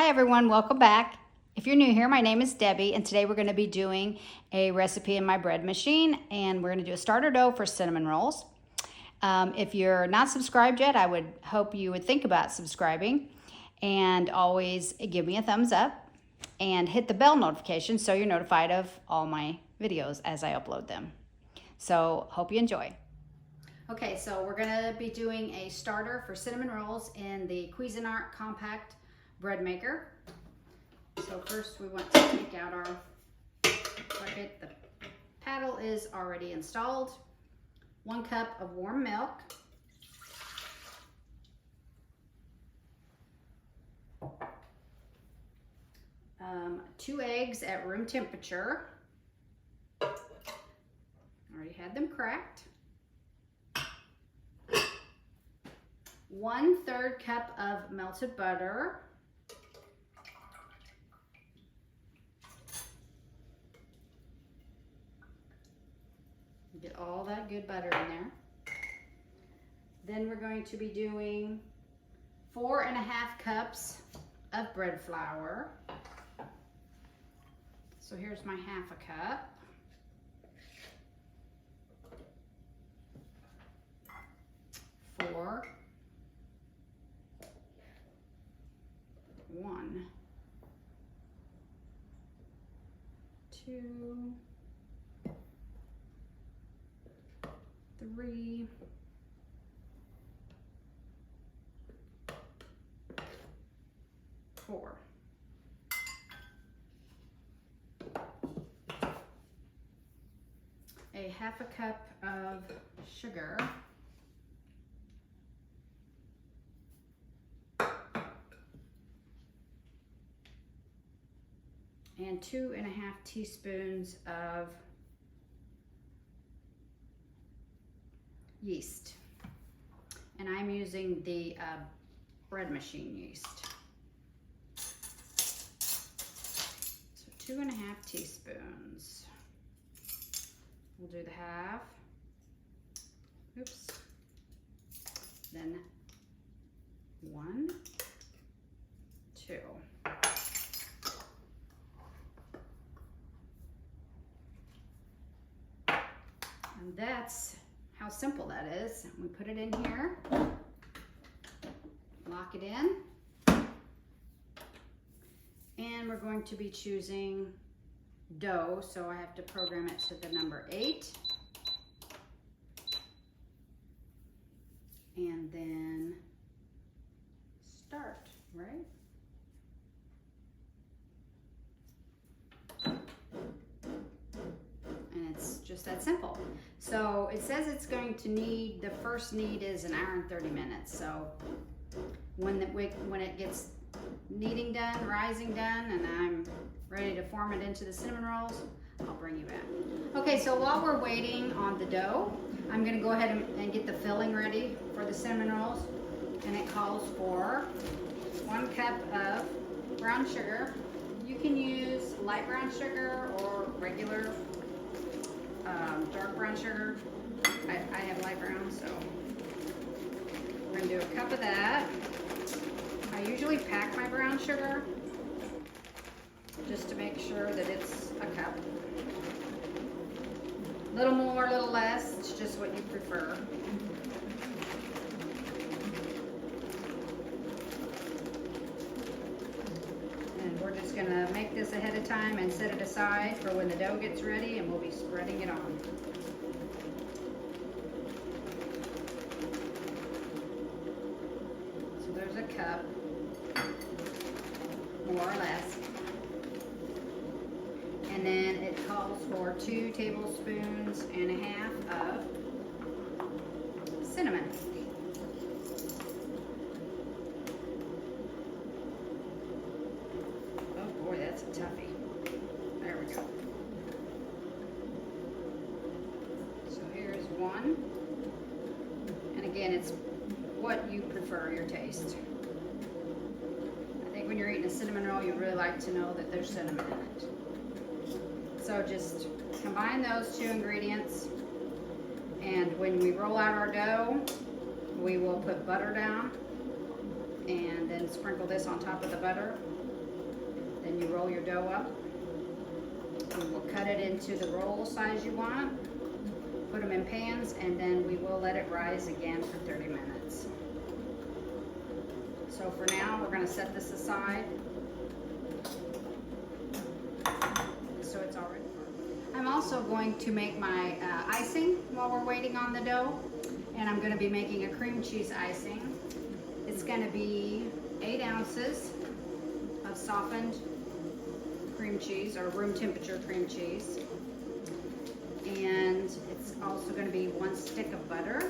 Hi everyone, welcome back. If you're new here, my name is Debbie, and today we're going to be doing a recipe in my bread machine, and we're going to do a starter dough for cinnamon rolls. If you're not subscribed yet, I would hope you would think about subscribing, and always give me a thumbs up and hit the bell notification so you're notified of all my videos as I upload them. So hope you enjoy. Okay, so we're going to be doing a starter for cinnamon rolls in the Cuisinart Compact bread maker. So first we want to take out our bucket. The paddle is already installed. 1 cup of warm milk. Two eggs at room temperature. Already had them cracked. 1/3 cup of melted butter. Get all that good butter in there. Then we're going to be doing 4.5 cups of bread flour. So here's my 1/2 cup. Four. 1, 2, 3, 4. A 1/2 cup of sugar. And 2.5 teaspoons of yeast. And I'm using the bread machine yeast. So 2.5 teaspoons. We'll do the 1/2. Oops. Then 1, 2. And that's how simple that is. We put it in here, lock it in, and we're going to be choosing dough, so I have to program it to the number 8. And then start, right? Just that simple. So it says it's going to need, the first knead is 1 hour and 30 minutes. So when it gets kneading done, rising done, and I'm ready to form it into the cinnamon rolls, I'll bring you back. Okay, so while we're waiting on the dough, I'm going to go ahead and get the filling ready for the cinnamon rolls. And it calls for 1 cup of brown sugar. You can use light brown sugar or regular dark brown sugar. I have light brown, so we're gonna do 1 cup of that. I usually pack my brown sugar just to make sure that it's a cup. A little more, a little less, it's just what you prefer. And we're just gonna make this ahead of time and set it aside for when the dough gets ready, and we'll be spreading it on. So there's a cup, more or less. And then it calls for 2 tablespoons and a half of cinnamon. Boy, that's a toughie. There we go. So here's 1. And again, it's what you prefer, your taste. I think when you're eating a cinnamon roll, you really like to know that there's cinnamon in it. So just combine those 2 ingredients. And when we roll out our dough, we will put butter down and then sprinkle this on top of the butter. Then you roll your dough up. We will cut it into the roll size you want, put them in pans, and then we will let it rise again for 30 minutes. So for now, we're going to set this aside. So it's already. I'm also going to make my icing while we're waiting on the dough, and I'm going to be making a cream cheese icing. It's going to be 8 ounces of softened cream cheese, or room temperature cream cheese, and it's also going to be 1 stick of butter.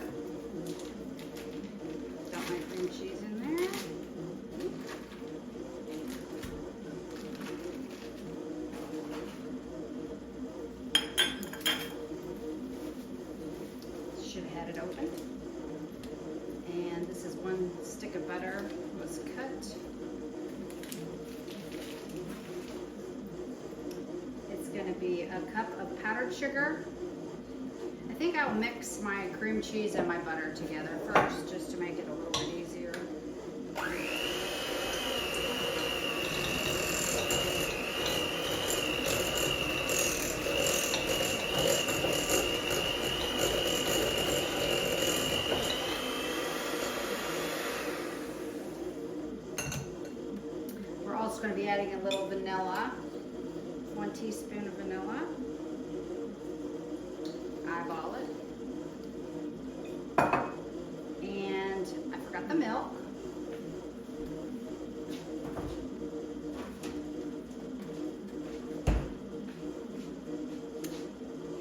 Got my cream cheese in there. Should have had it open. And this is 1 stick of butter was cut. It's going to be a cup of powdered sugar. I think I'll mix my cream cheese and my butter together first, just to make it a little bit easier. We're also going to be adding a little vanilla, 1 teaspoon of vanilla. Eyeball it. And I forgot the milk.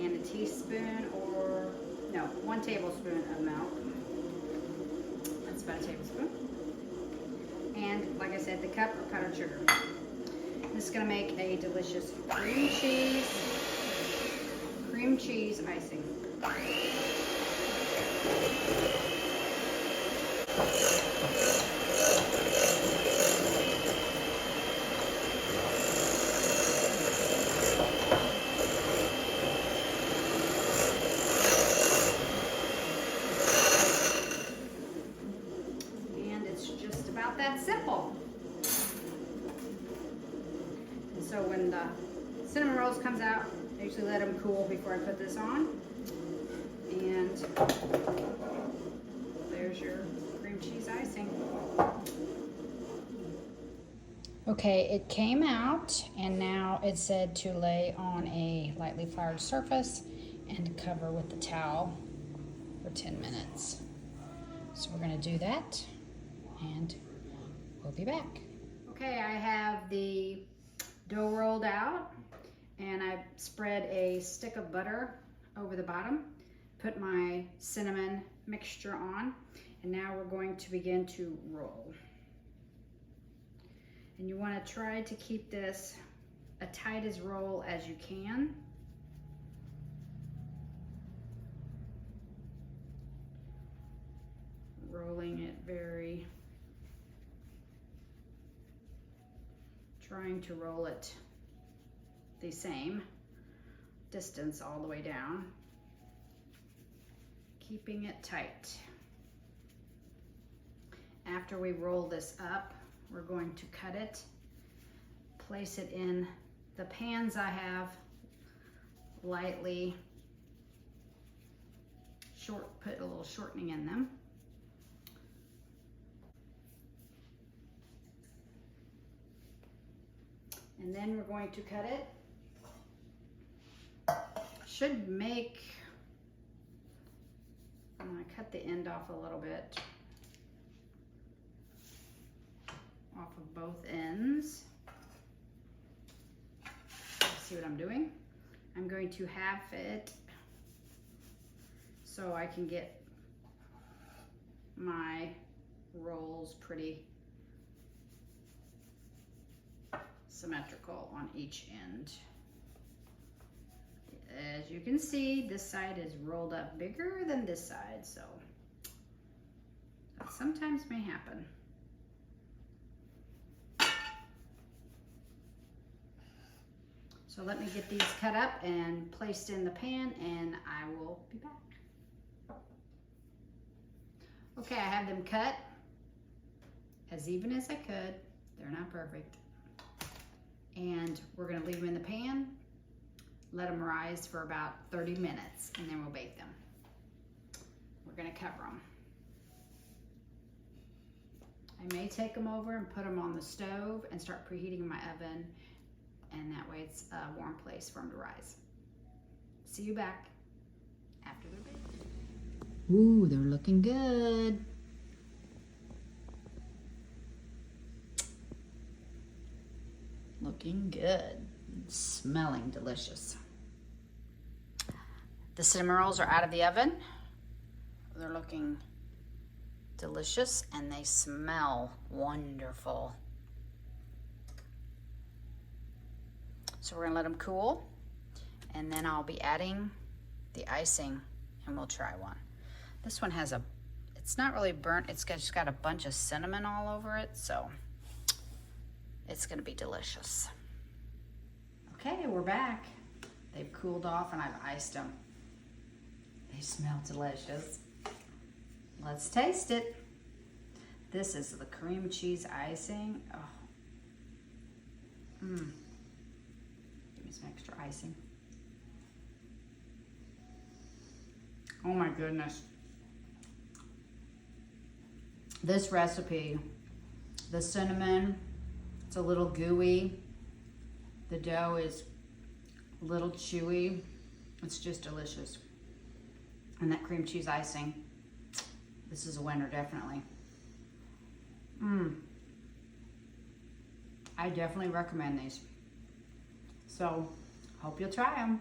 And a teaspoon, or no, 1 tablespoon of milk. That's about a tablespoon. And like I said, the cup of powdered sugar. This is going to make a delicious cream cheese icing. And it's just about that simple. And so when the cinnamon rolls comes out, I usually let them cool before I put this on. And there's your cream cheese icing. Okay, it came out, and now it said to lay on a lightly floured surface and cover with the towel for 10 minutes. So we're going to do that, and we'll be back. Okay, I have the dough rolled out, and I spread a stick of butter over the bottom, put my cinnamon mixture on, and now we're going to begin to roll. And you want to try to keep this as tight as roll as you can. Rolling it trying to roll it the same distance all the way down, keeping it tight. After we roll this up, we're going to cut it, place it in the pans I have lightly put a little shortening in them. And then we're going to cut it. Should make, I'm going to cut the end off a little bit, off of both ends. See what I'm doing? I'm going to half it so I can get my rolls pretty symmetrical on each end. As you can see, this side is rolled up bigger than this side, so that sometimes may happen. So let me get these cut up and placed in the pan, and I will be back. Okay, I have them cut as even as I could. They're not perfect. And we're gonna leave them in the pan, let them rise for about 30 minutes, and then we'll bake them. We're gonna cover them. I may take them over and put them on the stove and start preheating in my oven, and that way it's a warm place for them to rise. See you back after they're baked. Ooh, they're looking good. Looking good. Smelling delicious. The cinnamon rolls are out of the oven. They're looking delicious and they smell wonderful. So we're gonna let them cool, and then I'll be adding the icing and we'll try one. This one has it's not really burnt, it's just got a bunch of cinnamon all over it, so it's gonna be delicious. Okay, we're back. They've cooled off and I've iced them. They smell delicious. Let's taste it. This is the cream cheese icing. Oh. Give me some extra icing. Oh my goodness. This recipe, the cinnamon, it's a little gooey. The dough is a little chewy. It's just delicious. And that cream cheese icing, this is a winner, definitely. I definitely recommend these. So, hope you'll try them.